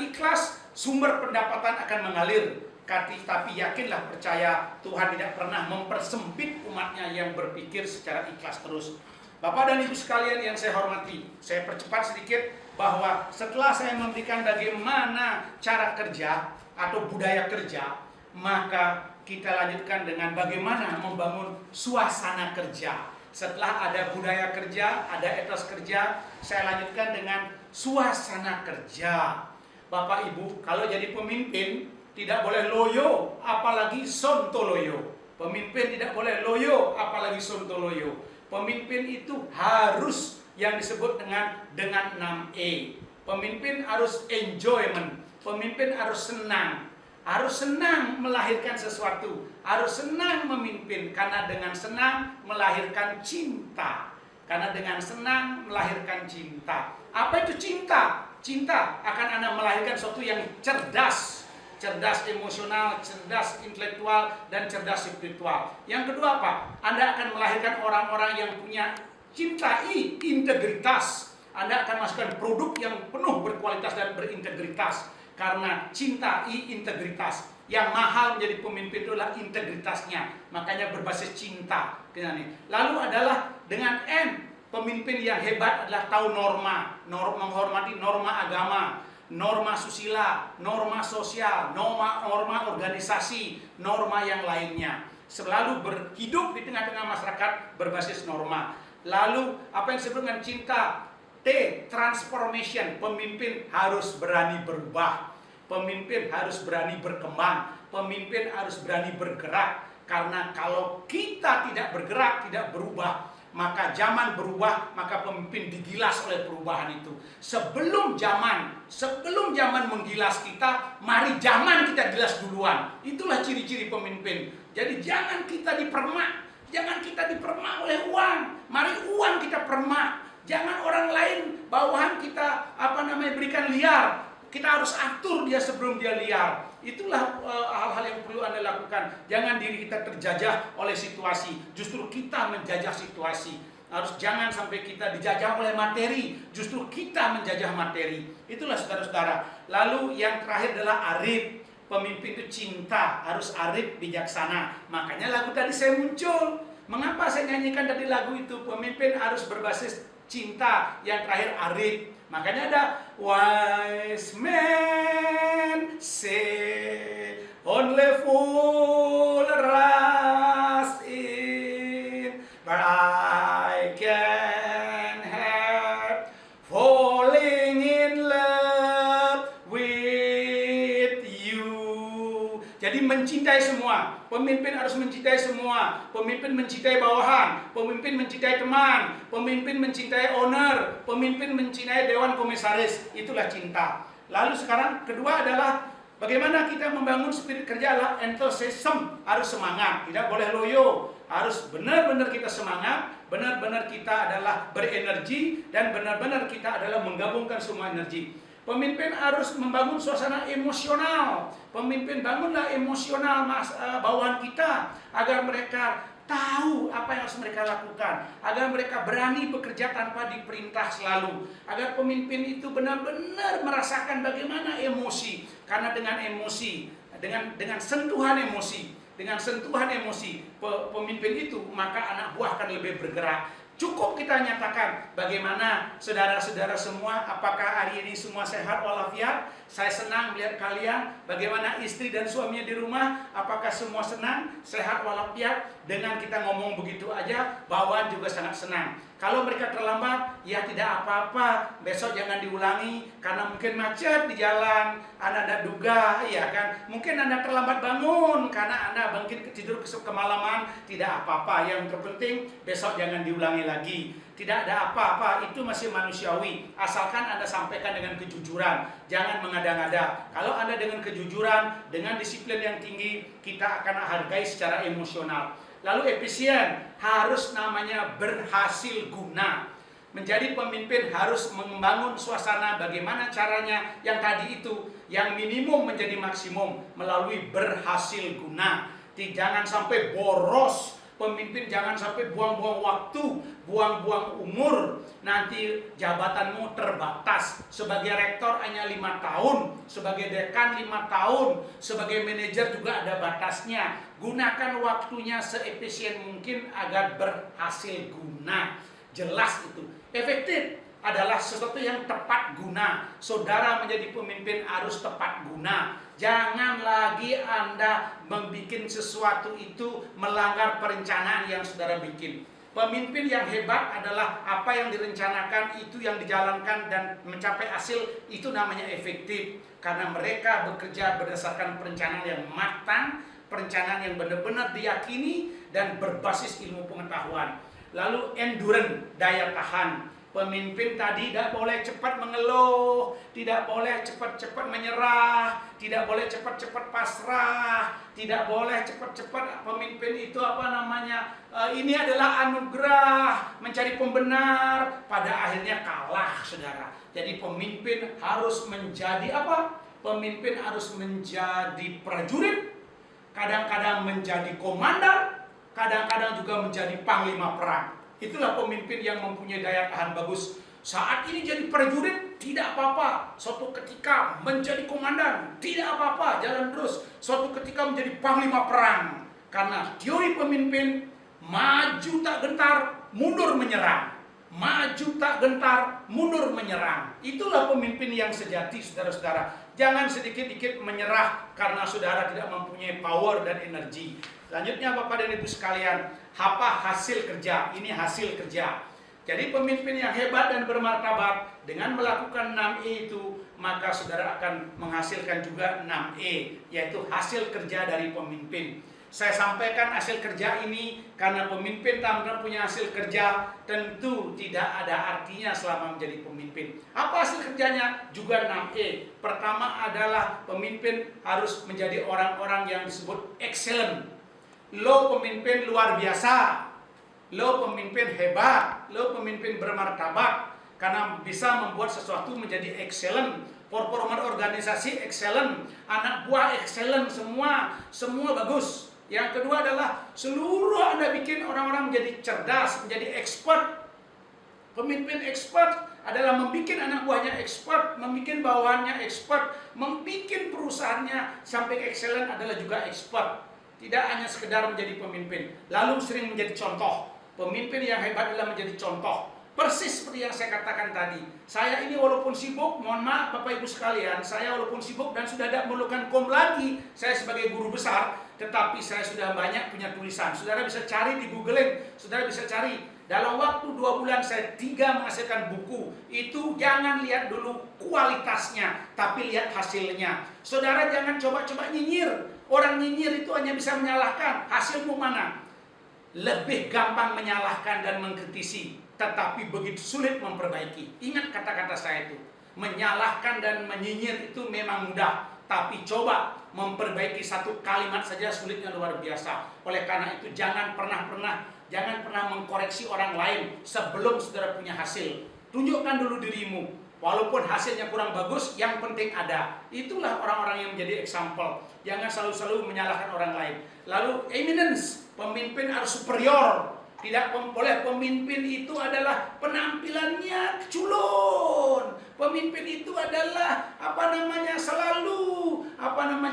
ikhlas sumber pendapatan akan mengalir. Tapi yakinlah, percaya, Tuhan tidak pernah mempersempit umatnya yang berpikir secara ikhlas terus. Bapak dan Ibu sekalian yang saya hormati, saya percepat sedikit bahwa setelah saya memberikan bagaimana cara kerja atau budaya kerja, maka kita lanjutkan dengan bagaimana membangun suasana kerja. Setelah ada budaya kerja, ada etos kerja, saya lanjutkan dengan suasana kerja. Bapak Ibu, kalau jadi pemimpin tidak boleh loyo, apalagi sontoloyo. Pemimpin tidak boleh loyo, apalagi sontoloyo. Pemimpin itu harus yang disebut dengan 6E. Pemimpin harus enjoyment, pemimpin harus senang melahirkan sesuatu, harus senang memimpin, karena dengan senang melahirkan cinta. Karena dengan senang melahirkan cinta. Apa itu cinta? Cinta akan Anda melahirkan sesuatu yang cerdas. Cerdas emosional, cerdas intelektual, dan cerdas spiritual. Yang kedua apa? Anda akan melahirkan orang-orang yang punya cinta integritas. Anda akan masukkan produk yang penuh berkualitas dan berintegritas. Karena cinta integritas. yang mahal menjadi pemimpin itu adalah integritasnya, makanya berbasis cinta. Lalu adalah dengan N, pemimpin yang hebat adalah tahu norma, menghormati norma agama, norma susila, norma sosial, norma organisasi, norma yang lainnya. Selalu berhidup di tengah-tengah masyarakat berbasis norma. Lalu apa yang disebut dengan cinta? T, transformation. Pemimpin harus berani berubah. Pemimpin harus berani berkembang. Pemimpin harus berani bergerak. Karena kalau kita tidak bergerak, tidak berubah, maka zaman berubah, maka pemimpin digilas oleh perubahan itu. Sebelum zaman menggilas kita, mari zaman kita gilas duluan. Itulah ciri-ciri pemimpin. Jadi jangan kita dipermak. Jangan kita dipermak oleh uang. Mari uang kita permak. Jangan orang lain bawahan kita berikan liar. Kita harus atur dia sebelum dia liar. Itulah hal-hal yang perlu Anda lakukan. Jangan diri kita terjajah oleh situasi. Justru kita menjajah situasi. Jangan sampai kita dijajah oleh materi. Justru kita menjajah materi. Itulah saudara-saudara. Lalu yang terakhir adalah arif. Pemimpin itu cinta, harus arif, bijaksana. Makanya lagu tadi saya muncul. Mengapa saya nyanyikan tadi lagu itu? Pemimpin harus berbasis cinta. Yang terakhir arif. Makanya ada wise men say only fool rush in, but I can help falling in love with you. Jadi mencintai semua. Pemimpin harus mencintai semua. Pemimpin mencintai bawahan. Pemimpin mencintai teman. Pemimpin mencintai owner. Pemimpin mencintai dewan komisaris. Itulah cinta. Lalu sekarang kedua adalah bagaimana kita membangun spirit kerja adalah enthusiasm. Harus semangat. Tidak boleh loyo. Harus benar-benar kita semangat. Benar-benar kita adalah berenergi. Dan benar-benar kita adalah menggabungkan semua energi. Pemimpin harus membangun suasana emosional. Pemimpin bangunlah emosional bawahan kita agar mereka tahu apa yang harus mereka lakukan, agar mereka berani bekerja tanpa diperintah selalu, agar pemimpin itu benar-benar merasakan bagaimana emosi. Karena dengan emosi, dengan sentuhan emosi, pemimpin itu, maka anak buah akan lebih bergerak. Cukup kita nyatakan bagaimana saudara-saudara semua, apakah hari ini semua sehat walafiat? Saya senang melihat kalian. Bagaimana istri dan suaminya di rumah? Apakah semua senang, sehat walafiat? Dengan kita ngomong begitu aja, bawahan juga sangat senang. Kalau mereka terlambat, ya tidak apa-apa. Besok jangan diulangi karena mungkin macet di jalan. Anda tidak duga, ya kan? Mungkin Anda terlambat bangun karena Anda bangkit tidur kemalaman. Tidak apa-apa. Yang terpenting besok jangan diulangi lagi. Tidak ada apa-apa, itu masih manusiawi. Asalkan Anda sampaikan dengan kejujuran. Jangan mengada-ngada. Kalau Anda dengan kejujuran, dengan disiplin yang tinggi, kita akan hargai secara emosional. Lalu efisien, harus namanya berhasil guna. Menjadi pemimpin harus membangun suasana bagaimana caranya yang tadi itu, yang minimum menjadi maksimum melalui berhasil guna. Jangan sampai boros. Pemimpin jangan sampai buang-buang waktu, buang-buang umur. Nanti jabatanmu terbatas. Sebagai rektor hanya 5 tahun, sebagai dekan 5 tahun, sebagai manajer juga ada batasnya. Gunakan waktunya seefisien mungkin agar berhasil guna. Jelas itu. Efektif adalah sesuatu yang tepat guna. Saudara menjadi pemimpin harus tepat guna. Jangan lagi Anda membuat sesuatu itu melanggar perencanaan yang saudara bikin. Pemimpin yang hebat adalah apa yang direncanakan itu yang dijalankan dan mencapai hasil, itu namanya efektif. Karena mereka bekerja berdasarkan perencanaan yang matang, perencanaan yang benar-benar diyakini dan berbasis ilmu pengetahuan. Lalu endurance, daya tahan. Pemimpin tadi tidak boleh cepat mengeluh, tidak boleh cepat-cepat menyerah, tidak boleh cepat-cepat pasrah, tidak boleh cepat-cepat. Pemimpin itu ini adalah anugerah, mencari pembenar, pada akhirnya kalah, saudara. Jadi pemimpin harus menjadi apa? Pemimpin harus menjadi prajurit, kadang-kadang menjadi komandan, kadang-kadang juga menjadi panglima perang. Itulah pemimpin yang mempunyai daya tahan bagus. Saat ini jadi prajurit tidak apa-apa, suatu ketika menjadi komandan tidak apa-apa, jalan terus. Suatu ketika menjadi panglima perang. Karena teori pemimpin maju tak gentar, mundur menyerang. Maju tak gentar, mundur menyerang. Itulah pemimpin yang sejati, saudara-saudara. Jangan sedikit-sedikit menyerah karena saudara tidak mempunyai power dan energi. Selanjutnya Bapak dan Ibu sekalian, apa hasil kerja? Ini hasil kerja. Jadi pemimpin yang hebat dan bermartabat dengan melakukan 6E itu, maka saudara akan menghasilkan juga 6E, yaitu hasil kerja dari pemimpin. Saya sampaikan hasil kerja ini karena pemimpin tanpa punya hasil kerja tentu tidak ada artinya selama menjadi pemimpin. Apa hasil kerjanya? Juga 6E. Pertama adalah pemimpin harus menjadi orang-orang yang disebut excellent. Lo pemimpin luar biasa, lo pemimpin hebat, lo pemimpin bermartabat karena bisa membuat sesuatu menjadi excellent. Performa organisasi excellent, anak buah excellent, semua bagus. Yang kedua adalah seluruh Anda bikin orang-orang menjadi cerdas, menjadi expert. Pemimpin expert adalah membuat anak buahnya expert, membuat bawahannya expert, membuat perusahaannya sampai excellent adalah juga expert. Tidak hanya sekedar menjadi pemimpin, lalu sering menjadi contoh. Pemimpin yang hebat adalah menjadi contoh. Persis seperti yang saya katakan tadi. Saya ini walaupun sibuk, mohon maaf Bapak Ibu sekalian, saya walaupun sibuk dan sudah tidak memerlukan kom lagi, saya sebagai guru besar, tetapi saya sudah banyak punya tulisan. Saudara bisa cari di googling, saudara bisa cari. Dalam waktu 2 bulan saya 3 menghasilkan buku. Itu jangan lihat dulu kualitasnya, tapi lihat hasilnya. Saudara jangan coba-coba nyinyir. Orang nyinyir itu hanya bisa menyalahkan. Hasilmu mana? Lebih gampang menyalahkan dan mengkritisi, tetapi begitu sulit memperbaiki. Ingat kata-kata saya itu. Menyalahkan dan menyinyir itu memang mudah, tapi coba memperbaiki satu kalimat saja sulitnya luar biasa. Oleh karena itu jangan pernah mengkoreksi orang lain sebelum saudara punya hasil. Tunjukkan dulu dirimu. Walaupun hasilnya kurang bagus, yang penting ada. Itulah orang-orang yang menjadi example. Jangan selalu menyalahkan orang lain. Lalu eminence, pemimpin harus superior. Tidak boleh pemimpin itu adalah penampilannya culun. Pemimpin itu adalah selalu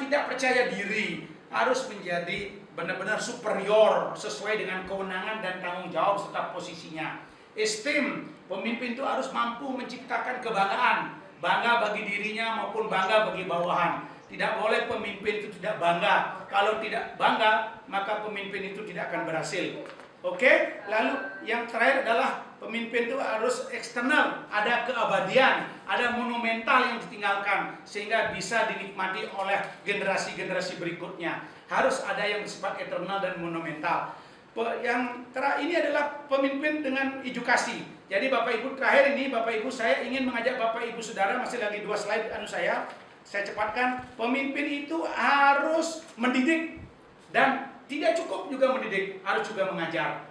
tidak percaya diri. Harus menjadi benar-benar superior sesuai dengan kewenangan dan tanggung jawab serta posisinya. Esteem, pemimpin itu harus mampu menciptakan kebanggaan, bangga bagi dirinya maupun bangga bagi bawahan. Tidak boleh pemimpin itu tidak bangga. Kalau tidak bangga, maka pemimpin itu tidak akan berhasil. Oke, lalu yang terakhir adalah pemimpin itu harus eksternal, ada keabadian, ada monumental yang ditinggalkan sehingga bisa dinikmati oleh generasi-generasi berikutnya. Harus ada yang bersifat eternal dan monumental. Yang terakhir ini adalah pemimpin dengan edukasi. Jadi Bapak Ibu, terakhir ini Bapak Ibu, saya ingin mengajak Bapak Ibu Saudara, masih lagi 2 slide saya cepatkan. Pemimpin itu harus mendidik dan tidak cukup juga mendidik, harus juga mengajar.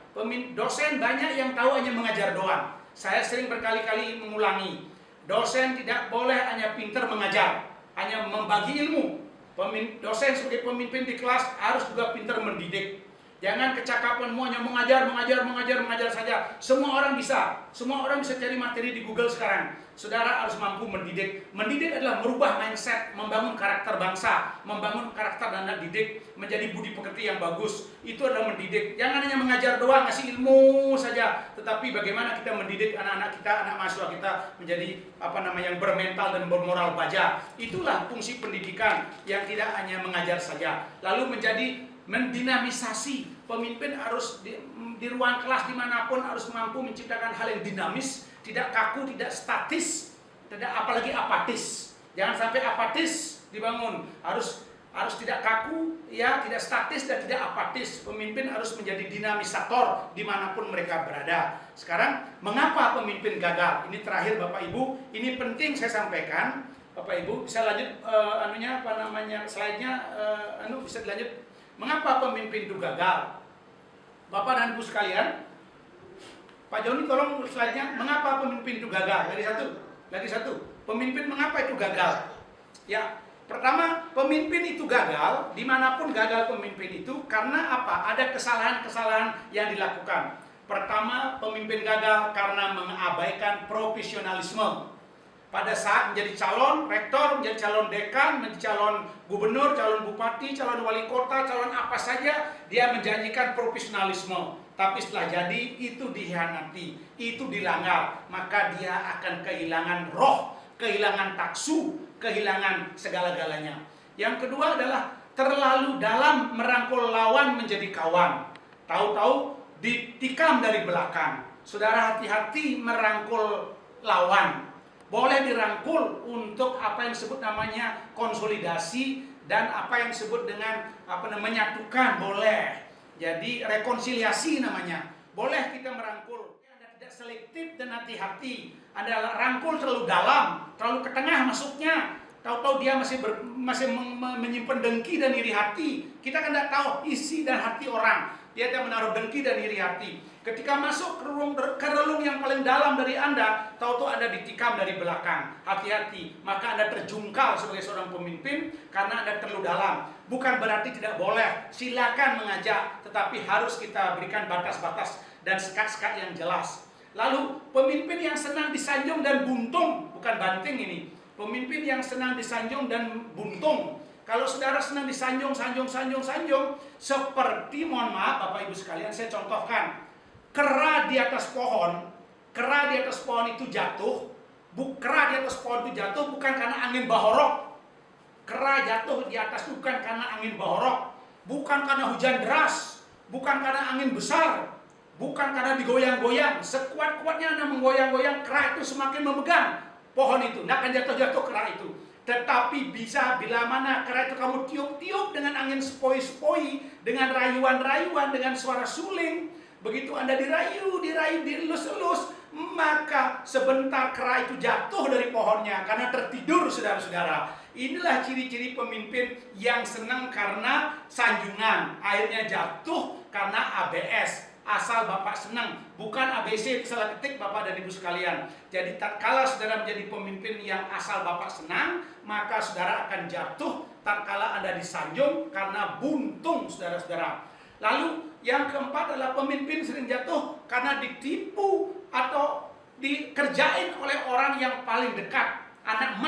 Dosen banyak yang tahu hanya mengajar doang. Saya sering berkali-kali mengulangi, dosen tidak boleh hanya pintar mengajar, hanya membagi ilmu. Dosen sebagai pemimpin di kelas harus juga pintar mendidik. Jangan kecakapanmu hanya mengajar saja. Semua orang bisa cari materi di Google sekarang. Saudara harus mampu mendidik. Mendidik adalah merubah mindset, membangun karakter bangsa, membangun karakter anak didik menjadi budi pekerti yang bagus. Itu adalah mendidik. Jangan hanya mengajar doang, ngasih ilmu saja, tetapi bagaimana kita mendidik anak-anak kita, anak mahasiswa kita menjadi yang bermental dan bermoral baja. Itulah fungsi pendidikan yang tidak hanya mengajar saja. Lalu mendinamisasi. Pemimpin harus di ruang kelas dimanapun harus mampu menciptakan hal yang dinamis, tidak kaku, tidak statis, apalagi apatis. Jangan sampai apatis dibangun. Harus tidak kaku, ya, tidak statis dan tidak apatis. Pemimpin harus menjadi dinamisator dimanapun mereka berada. Sekarang, mengapa pemimpin gagal? Ini terakhir Bapak Ibu, ini penting saya sampaikan. Bapak Ibu bisa lanjut slide-nya, bisa dilanjut. Mengapa pemimpin itu gagal? Bapak dan Ibu sekalian, Pak Joni tolong slide-nya. Mengapa pemimpin itu gagal? Lagi satu. Pemimpin mengapa itu gagal? Ya, pertama, pemimpin itu gagal, dimanapun gagal pemimpin itu karena apa? Ada kesalahan-kesalahan yang dilakukan. Pertama, pemimpin gagal karena mengabaikan profesionalisme. Pada saat menjadi calon rektor, menjadi calon dekan, menjadi calon gubernur, calon bupati, calon wali kota, calon apa saja, dia menjanjikan profesionalisme. Tapi setelah jadi, itu dikhianati, itu dilanggar, maka dia akan kehilangan roh, kehilangan taksu, kehilangan segala-galanya. Yang kedua adalah terlalu dalam merangkul lawan menjadi kawan. Tahu-tahu ditikam dari belakang. Saudara, hati-hati merangkul lawan. Boleh dirangkul untuk apa yang disebut namanya konsolidasi dan apa yang disebut dengan menyatukan, boleh. Jadi rekonsiliasi namanya. Boleh kita merangkul. Anda tidak selektif dan hati-hati. Anda rangkul terlalu dalam, terlalu ke tengah masuknya. Tahu-tahu dia masih menyimpan dengki dan iri hati. Kita kan tidak tahu isi dan hati orang. Dia tidak menaruh dengki dan iri hati. Ketika masuk ke relung yang paling dalam dari Anda, tahu-tahu Anda ditikam dari belakang. Hati-hati, maka Anda terjungkal sebagai seorang pemimpin karena Anda terlalu dalam. Bukan berarti tidak boleh, silakan mengajak, tetapi harus kita berikan batas-batas dan sekat-sekat yang jelas. Lalu, pemimpin yang senang disanjung dan buntung, bukan banting ini. Pemimpin yang senang disanjung dan buntung. Kalau saudara senang disanjung, seperti, mohon maaf Bapak Ibu sekalian, saya contohkan. Kera di atas pohon itu jatuh. Kera di atas pohon itu jatuh bukan karena angin bahorok. Kera jatuh di atas bukan karena angin bahorok, bukan karena hujan deras, bukan karena angin besar, bukan karena digoyang-goyang. Sekuat-kuatnya Anda menggoyang-goyang, kera itu semakin memegang pohon itu, tidak akan jatuh-jatuh kera itu. Tetapi bisa bila mana kera itu kamu tiup-tiup dengan angin sepoi-sepoi, dengan rayuan-rayuan, dengan suara suling. Begitu Anda dirayu, dielus-elus, maka sebentar kera itu jatuh dari pohonnya karena tertidur, saudara-saudara. Inilah ciri-ciri pemimpin yang senang karena sanjungan, akhirnya jatuh karena ABS. Asal Bapak senang, bukan ABC, salah ketik Bapak dan Ibu sekalian. Jadi tatkala saudara menjadi pemimpin yang asal Bapak senang, maka saudara akan jatuh tatkala Anda disanjung karena buntung, saudara-saudara. Lalu yang keempat adalah pemimpin sering jatuh karena ditipu atau dikerjain oleh orang yang paling dekat, anak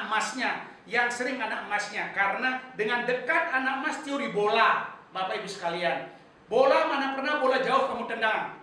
emasnya, yang sering anak emasnya. Karena dengan dekat anak emas teori bola, Bapak Ibu sekalian. Bola mana pernah bola jauh kamu tendang?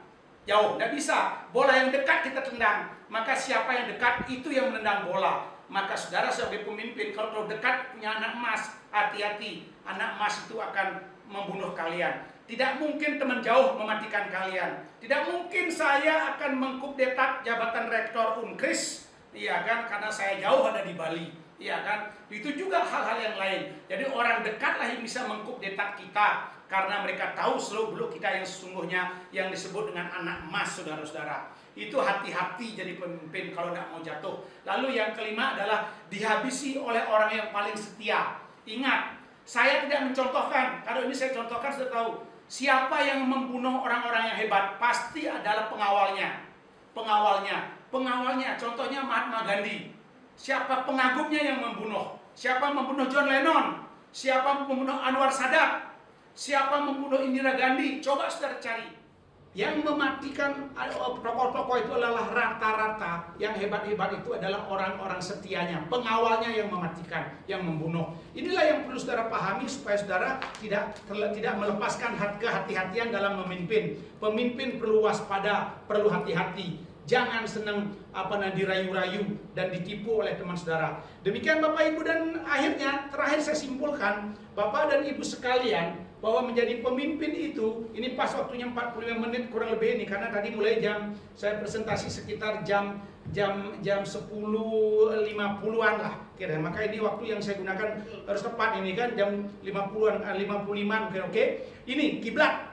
Jauh, tidak bisa. Bola yang dekat kita tendang. Maka siapa yang dekat itu yang menendang bola. Maka saudara sebagai pemimpin, kalau terlalu dekat punya anak emas, hati-hati. Anak emas itu akan membunuh kalian. Tidak mungkin teman jauh mematikan kalian. Tidak mungkin saya akan mengkudeta jabatan rektor Unkris, iya kan? Karena saya jauh ada di Bali, iya kan? Itu juga hal-hal yang lain. Jadi orang dekatlah yang bisa mengkudeta kita, karena mereka tahu seluk-beluk kita yang sesungguhnya, yang disebut dengan anak emas, saudara-saudara. Itu hati-hati jadi pemimpin kalau tidak mau jatuh. Lalu yang kelima adalah dihabisi oleh orang yang paling setia. Ingat, saya tidak mencontohkan. Kalau ini saya contohkan, sudah tahu. Siapa yang membunuh orang-orang yang hebat? Pasti adalah pengawalnya. Pengawalnya. Contohnya Mahatma Gandhi. Siapa pengagumnya yang membunuh? Siapa membunuh John Lennon? Siapa membunuh Anwar Sadat? Siapa membunuh Indira Gandhi? Coba saudara cari. Yang mematikan tokoh-tokoh itu adalah rata-rata yang hebat-hebat itu adalah orang-orang setianya, pengawalnya yang mematikan, yang membunuh. Inilah yang perlu saudara pahami supaya saudara tidak melepaskan kehati-hatian dalam memimpin. Pemimpin perlu waspada, perlu hati-hati. Jangan senang dirayu-rayu dan ditipu oleh teman saudara. Demikian Bapak Ibu, dan akhirnya terakhir saya simpulkan, Bapak dan Ibu sekalian, bahwa menjadi pemimpin itu, ini pas waktunya 45 menit kurang lebih ini, karena tadi mulai saya presentasi sekitar jam 10.50-an lah kira. Maka ini waktu yang saya gunakan harus tepat ini kan, jam 50-an, 55 mungkin, oke. Ini kiblat.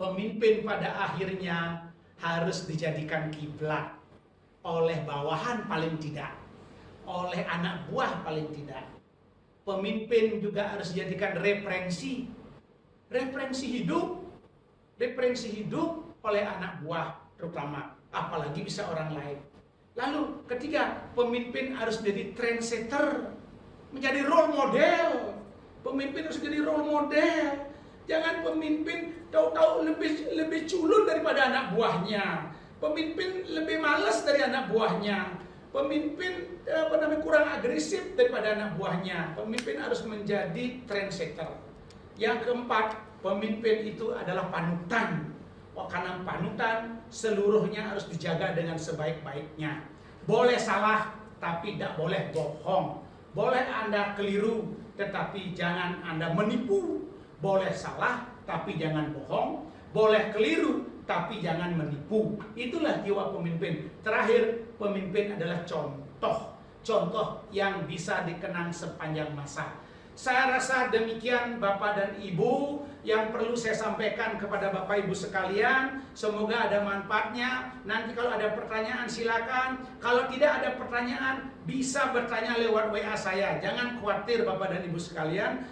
Pemimpin pada akhirnya harus dijadikan kiblat oleh bawahan paling tidak, oleh anak buah paling tidak. Pemimpin juga harus dijadikan referensi hidup oleh anak buah terutama, apalagi bisa orang lain. Lalu ketiga, pemimpin harus menjadi trendsetter, menjadi role model. Pemimpin harus jadi role model. Jangan pemimpin tahu-tahu lebih culun daripada anak buahnya. Pemimpin lebih malas dari anak buahnya. Pemimpin kurang agresif daripada anak buahnya. Pemimpin harus menjadi trendsetter. Yang keempat, pemimpin itu adalah panutan. Karena panutan seluruhnya harus dijaga dengan sebaik-baiknya. Boleh salah, tapi tidak boleh bohong. Boleh Anda keliru, tetapi jangan Anda menipu. Boleh salah, tapi jangan bohong. Boleh keliru, tapi jangan menipu. Itulah jiwa pemimpin. Terakhir, pemimpin adalah contoh. Contoh yang bisa dikenang sepanjang masa. Saya rasa demikian Bapak dan Ibu yang perlu saya sampaikan kepada Bapak Ibu sekalian. Semoga ada manfaatnya. Nanti kalau ada pertanyaan silakan. Kalau tidak ada pertanyaan bisa bertanya lewat WA saya. Jangan khawatir Bapak dan Ibu sekalian.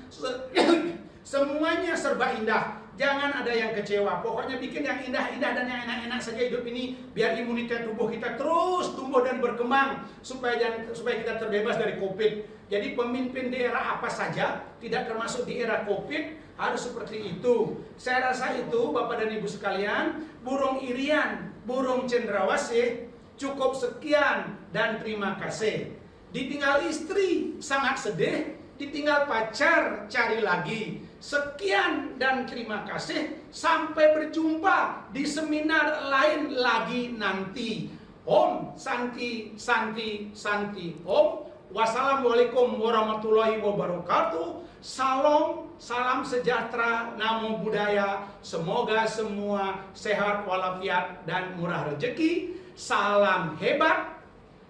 Semuanya serba indah. Jangan ada yang kecewa. Pokoknya bikin yang indah-indah dan yang enak-enak saja hidup ini, biar imunitas tubuh kita terus tumbuh dan berkembang supaya kita terbebas dari Covid. Jadi pemimpin di era apa saja, tidak termasuk di era Covid, harus seperti itu. Saya rasa itu Bapak dan Ibu sekalian, burung irian, burung cendrawasih, cukup sekian dan terima kasih. Ditinggal istri sangat sedih, ditinggal pacar cari lagi. Sekian dan terima kasih. Sampai berjumpa di seminar lain lagi nanti. Om Santi Santi Santi Om. Wassalamualaikum warahmatullahi wabarakatuh. Salam sejahtera, namo buddhaya. Semoga semua sehat walafiat dan murah rezeki. Salam hebat,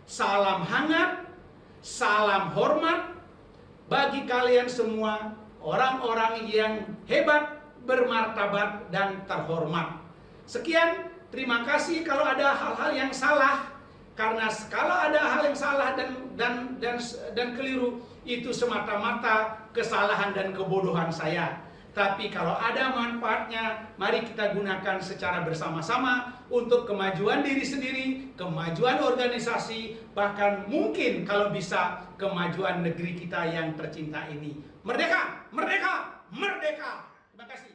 salam hangat, salam hormat bagi kalian semua, orang-orang yang hebat, bermartabat, dan terhormat. Sekian, terima kasih. Kalau ada hal-hal yang salah, karena kalau ada hal yang salah dan keliru, itu semata-mata kesalahan dan kebodohan saya. Tapi kalau ada manfaatnya, mari kita gunakan secara bersama-sama untuk kemajuan diri sendiri, kemajuan organisasi, bahkan mungkin kalau bisa kemajuan negeri kita yang tercinta ini. Merdeka! Merdeka! Merdeka! Terima kasih.